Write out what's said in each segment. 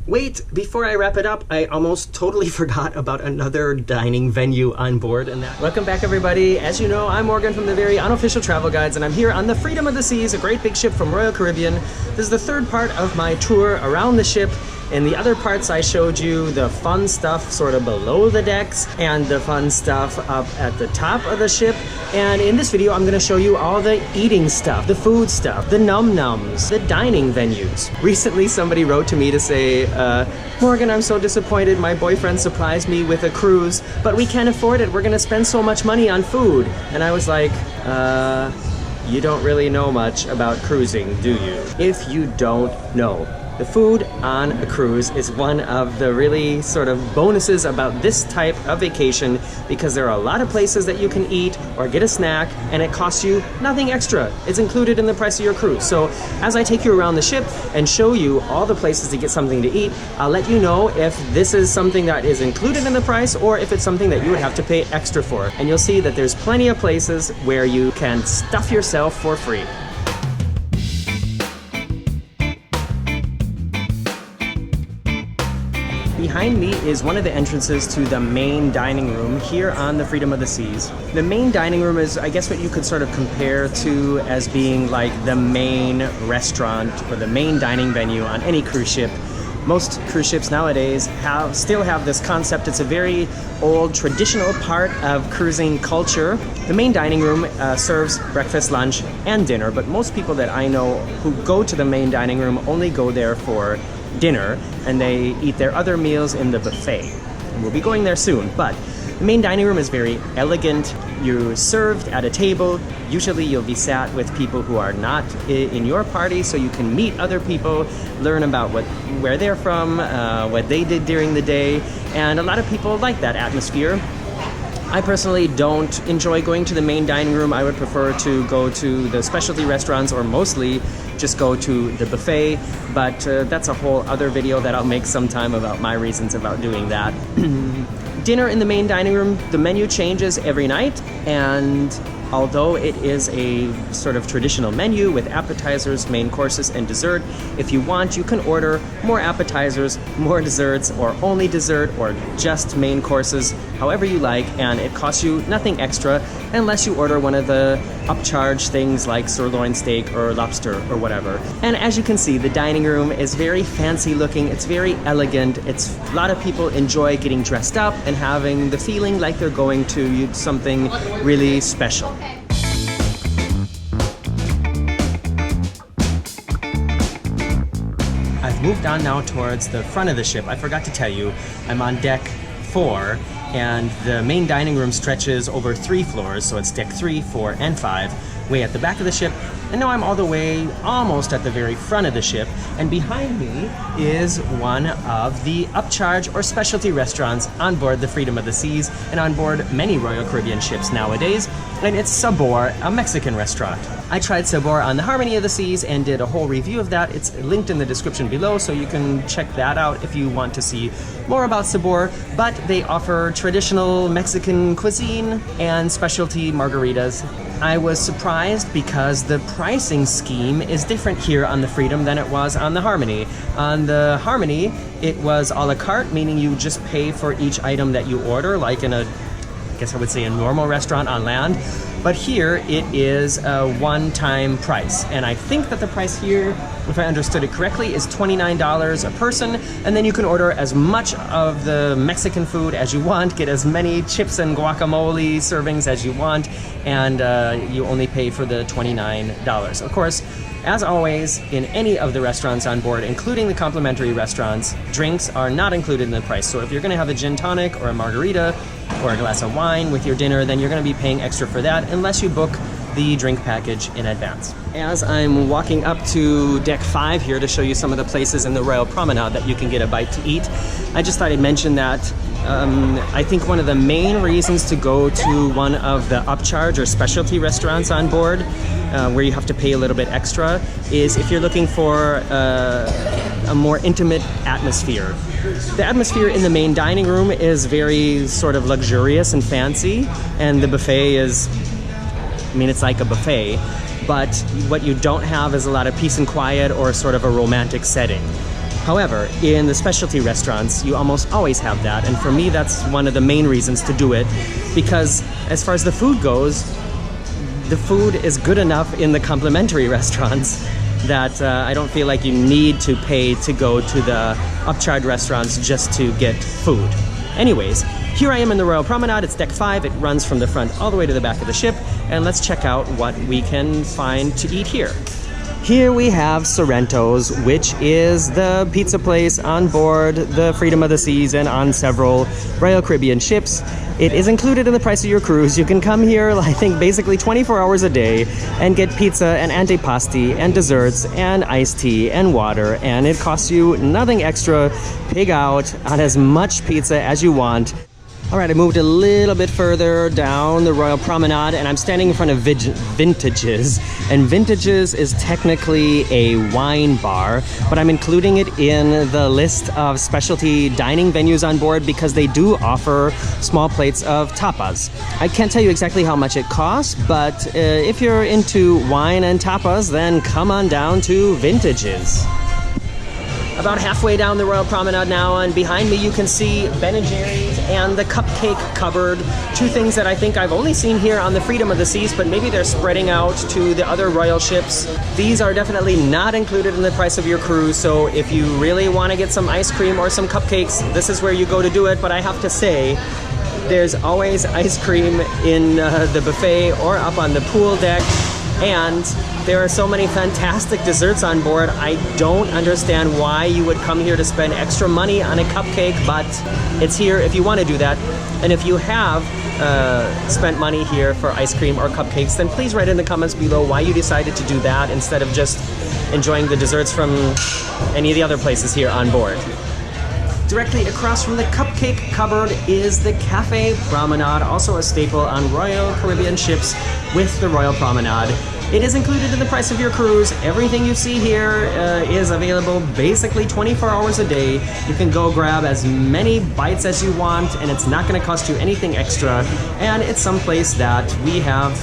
Wait, before I wrap it up, I almost totally forgot about another dining venue on board. Welcome back, everybody. As you know, I'm Morgan from the very unofficial travel guides, and I'm here on the Freedom of the Seas, a great big ship from Royal Caribbean. This is the third part of my tour around the ship. In the other parts, I showed you the fun stuff sort of below the decks and the fun stuff up at the top of the ship. And in this video, I'm going to show you all the eating stuff, the food stuff, the num-nums, the dining venues. Recently, somebody wrote to me to say, Morgan, I'm so disappointed. My boyfriend surprised me with a cruise, but we can't afford it. We're going to spend so much money on food. And I was like, you don't really know much about cruising, do you? If you don't know, the food on a cruise is one of the really sort of bonuses about this type of vacation, because there are a lot of places that you can eat or get a snack and it costs you nothing extra. It's included in the price of your cruise. So as I take you around the ship and show you all the places to get something to eat, I'll let you know if this is something that is included in the price or if it's something that you would have to pay extra for. And you'll see that there's plenty of places where you can stuff yourself for free. Behind me is one of the entrances to the main dining room here on the Freedom of the Seas. The main dining room is, I guess, what you could sort of compare to as being like the main restaurant or the main dining venue on any cruise ship. Most cruise ships nowadays still have this concept. It's a very old, traditional part of cruising culture. The main dining room serves breakfast, lunch, and dinner, but most people that I know who go to the main dining room only go there for dinner, and they eat their other meals in the buffet. And we'll be going there soon, but the main dining room is very elegant. You're served at a table. Usually you'll be sat with people who are not in your party, so you can meet other people, learn about where they're from, what they did during the day, and a lot of people like that atmosphere. I personally don't enjoy going to the main dining room. I would prefer to go to the specialty restaurants or mostly just go to the buffet, but that's a whole other video that I'll make sometime about my reasons about doing that. Dinner in the main dining room, the menu changes every night, and although it is a sort of traditional menu with appetizers, main courses, and dessert, if you want, you can order more appetizers, more desserts, or only dessert, or just main courses, however you like, and it costs you nothing extra unless you order one of the upcharge things like sirloin steak or lobster or whatever. And as you can see, the dining room is very fancy looking, it's very elegant, a lot of people enjoy getting dressed up and having the feeling like they're going to something really special. I've moved on now towards the front of the ship. I forgot to tell you, I'm on deck 4, and the main dining room stretches over 3 floors, so it's deck 3, 4, and 5, way at the back of the ship. And now I'm all the way almost at the very front of the ship, and behind me is one of the upcharge or specialty restaurants on board the Freedom of the Seas and on board many Royal Caribbean ships nowadays, and it's Sabor, a Mexican restaurant. I tried Sabor on the Harmony of the Seas and did a whole review of that. It's linked in the description below, so you can check that out if you want to see more about Sabor, but they offer traditional Mexican cuisine and specialty margaritas. I was surprised because the pricing scheme is different here on the Freedom than it was on the Harmony. On the Harmony, it was a la carte, meaning you just pay for each item that you order, like in I guess I would say a normal restaurant on land. But here it is a one-time price. And I think that the price here, if I understood it correctly, is $29 a person. And then you can order as much of the Mexican food as you want, get as many chips and guacamole servings as you want, and you only pay for the $29. Of course, as always, in any of the restaurants on board, including the complimentary restaurants, drinks are not included in the price. So if you're gonna have a gin tonic or a margarita or a glass of wine with your dinner, then you're gonna be paying extra for that unless you book the drink package in advance. As I'm walking up to deck 5 here to show you some of the places in the Royal Promenade that you can get a bite to eat, I just thought I'd mention that I think one of the main reasons to go to one of the upcharge or specialty restaurants on board, where you have to pay a little bit extra, is if you're looking for a more intimate atmosphere. The atmosphere in the main dining room is very sort of luxurious and fancy, and the buffet is, I mean, it's like a buffet, but what you don't have is a lot of peace and quiet or sort of a romantic setting. However, in the specialty restaurants, you almost always have that. And for me, that's one of the main reasons to do it, because as far as the food goes, the food is good enough in the complimentary restaurants that I don't feel like you need to pay to go to the upcharge restaurants just to get food. Anyways, here I am in the Royal Promenade. It's deck 5. It runs from the front all the way to the back of the ship. And let's check out what we can find to eat here. Here we have Sorrento's, which is the pizza place on board the Freedom of the Seas and on several Royal Caribbean ships. It is included in the price of your cruise. You can come here, I think, basically 24 hours a day and get pizza and antipasti and desserts and iced tea and water, and it costs you nothing extra. Pig out on as much pizza as you want. All right, I moved a little bit further down the Royal Promenade, and I'm standing in front of Vintages. And Vintages is technically a wine bar, but I'm including it in the list of specialty dining venues on board because they do offer small plates of tapas. I can't tell you exactly how much it costs, but if you're into wine and tapas, then come on down to Vintages. About halfway down the Royal Promenade now, and behind me you can see Ben & Jerry's and the Cupcake Cupboard, two things that I think I've only seen here on the Freedom of the Seas, but maybe they're spreading out to the other royal ships. These are definitely not included in the price of your cruise, so if you really want to get some ice cream or some cupcakes, this is where you go to do it. But I have to say, there's always ice cream in the buffet or up on the pool deck, and there are so many fantastic desserts on board. I don't understand why you would come here to spend extra money on a cupcake, but it's here if you want to do that. And if you have spent money here for ice cream or cupcakes, then please write in the comments below why you decided to do that instead of just enjoying the desserts from any of the other places here on board. Directly across from the Cupcake Cupboard is the Cafe Promenade, also a staple on Royal Caribbean ships with the Royal Promenade. It is included in the price of your cruise. Everything you see here is available basically 24 hours a day. You can go grab as many bites as you want, and it's not going to cost you anything extra. And it's someplace that we have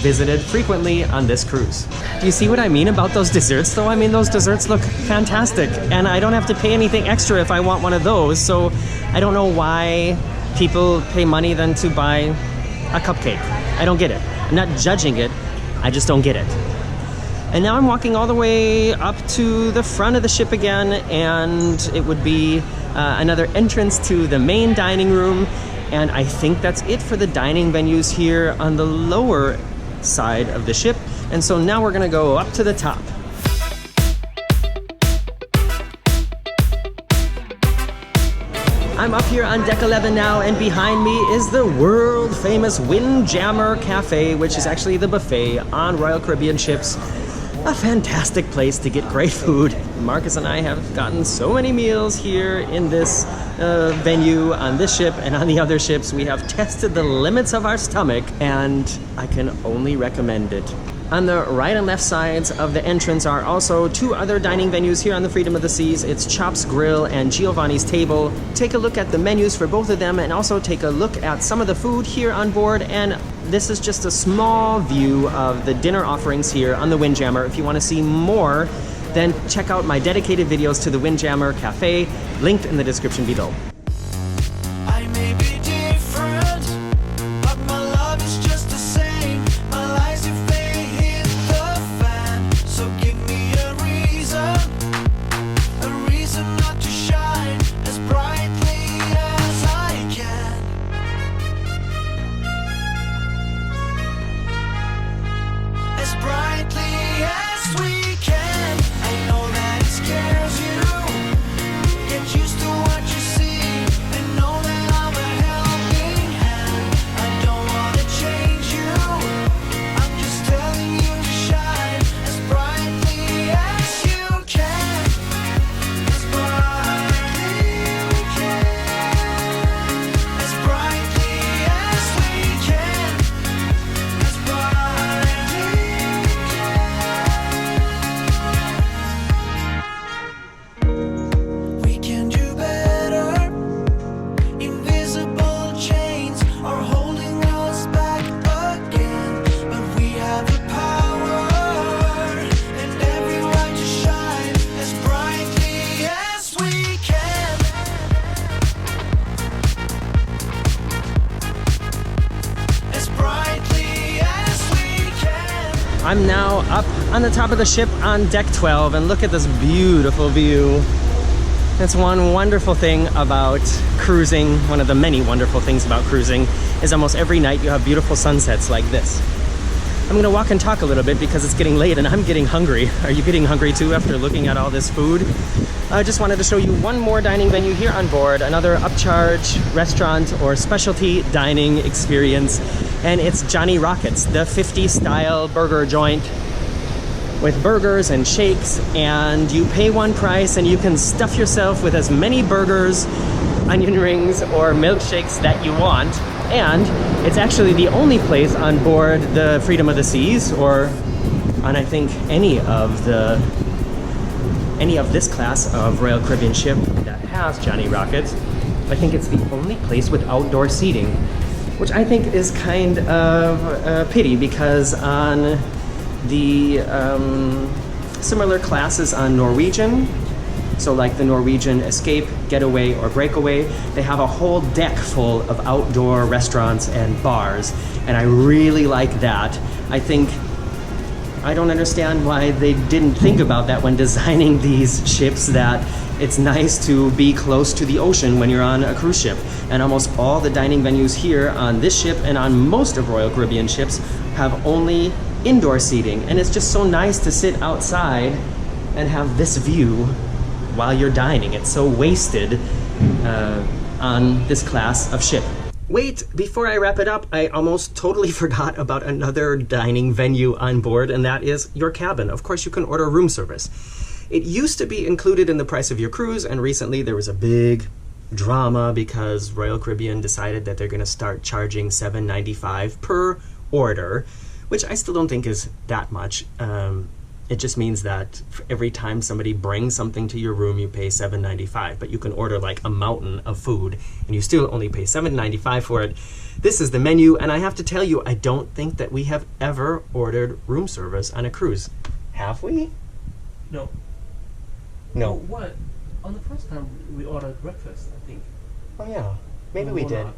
visited frequently on this cruise. Do you see what I mean about those desserts though? I mean, those desserts look fantastic, and I don't have to pay anything extra if I want one of those, so I don't know why people pay money then to buy a cupcake. I don't get it. I'm not judging it, I just don't get it. And now I'm walking all the way up to the front of the ship again, and it would be another entrance to the main dining room, and I think that's it for the dining venues here on the lower side of the ship. And so now we're gonna go up to the top. I'm up here on deck 11 now, and behind me is the world famous Windjammer Cafe, which is actually the buffet on Royal Caribbean ships. A fantastic place to get great food. Marcus and I have gotten so many meals here in this venue on this ship and on the other ships. We have tested the limits of our stomach, and I can only recommend it. On the right and left sides of the entrance are also two other dining venues here on the Freedom of the Seas. It's Chop's Grill and Giovanni's Table. Take a look at the menus for both of them, and also take a look at some of the food here on board. And this is just a small view of the dinner offerings here on the Windjammer. If you want to see more, then check out my dedicated videos to the Windjammer Cafe, linked in the description below. I may be different, but my love is just the same. My lies if they hit the fan. So give me a reason not to shine as brightly as I can. As brightly as we can. I know that it scares you. Get used to what you see. I'm now up on the top of the ship on deck 12, and look at this beautiful view. That's one wonderful thing about cruising. One of the many wonderful things about cruising is almost every night you have beautiful sunsets like this. I'm gonna walk and talk a little bit because it's getting late and I'm getting hungry. Are you getting hungry too after looking at all this food? I just wanted to show you one more dining venue here on board, another upcharge restaurant or specialty dining experience, and it's Johnny Rockets, the 50s style burger joint with burgers and shakes, and you pay one price and you can stuff yourself with as many burgers, onion rings, or milkshakes that you want. And it's actually the only place on board the Freedom of the Seas, or on I think any of this class of Royal Caribbean ship that has Johnny Rockets. I think it's the only place with outdoor seating, which I think is kind of a pity, because on the similar classes on Norwegian, so like the Norwegian Escape, Getaway, or Breakaway, they have a whole deck full of outdoor restaurants and bars, and I really like that. I don't understand why they didn't think about that when designing these ships, that it's nice to be close to the ocean when you're on a cruise ship. And almost all the dining venues here on this ship and on most of Royal Caribbean ships have only indoor seating, and it's just so nice to sit outside and have this view while you're dining. It's so wasted on this class of ship. Wait, before I wrap it up, I almost totally forgot about another dining venue on board, and that is your cabin. Of course, you can order room service. It used to be included in the price of your cruise, and recently there was a big drama because Royal Caribbean decided that they're going to start charging $7.95 per order, which I still don't think is that much. It just means that every time somebody brings something to your room, you pay $7.95, but you can order like a mountain of food and you still only pay $7.95 for it. This is the menu, and I have to tell you, I don't think that we have ever ordered room service on a cruise. Have we? No. No. Oh, what? On the first time we ordered breakfast, I think. Oh yeah, maybe No, we we're did. not.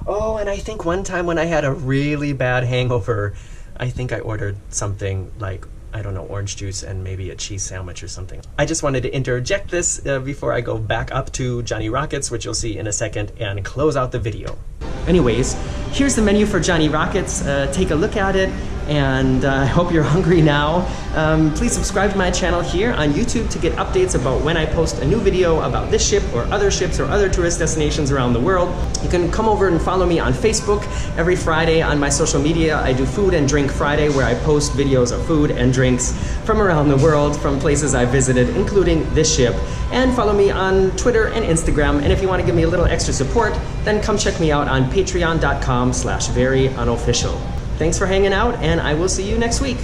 Oh, and I think one time when I had a really bad hangover, I think I ordered something like, I don't know, orange juice and maybe a cheese sandwich or something. I just wanted to interject this before I go back up to Johnny Rockets, which you'll see in a second, and close out the video. Anyways, here's the menu for Johnny Rockets. Take a look at it, and I hope you're hungry now. Please subscribe to my channel here on YouTube to get updates about when I post a new video about this ship or other ships or other tourist destinations around the world. You can come over and follow me on Facebook. Every Friday on my social media, I do Food and Drink Friday, where I post videos of food and drinks from around the world, from places I visited, including this ship. And follow me on Twitter and Instagram. And if you want to give me a little extra support, then come check me out on patreon.com/veryunofficial. Thanks for hanging out, and I will see you next week.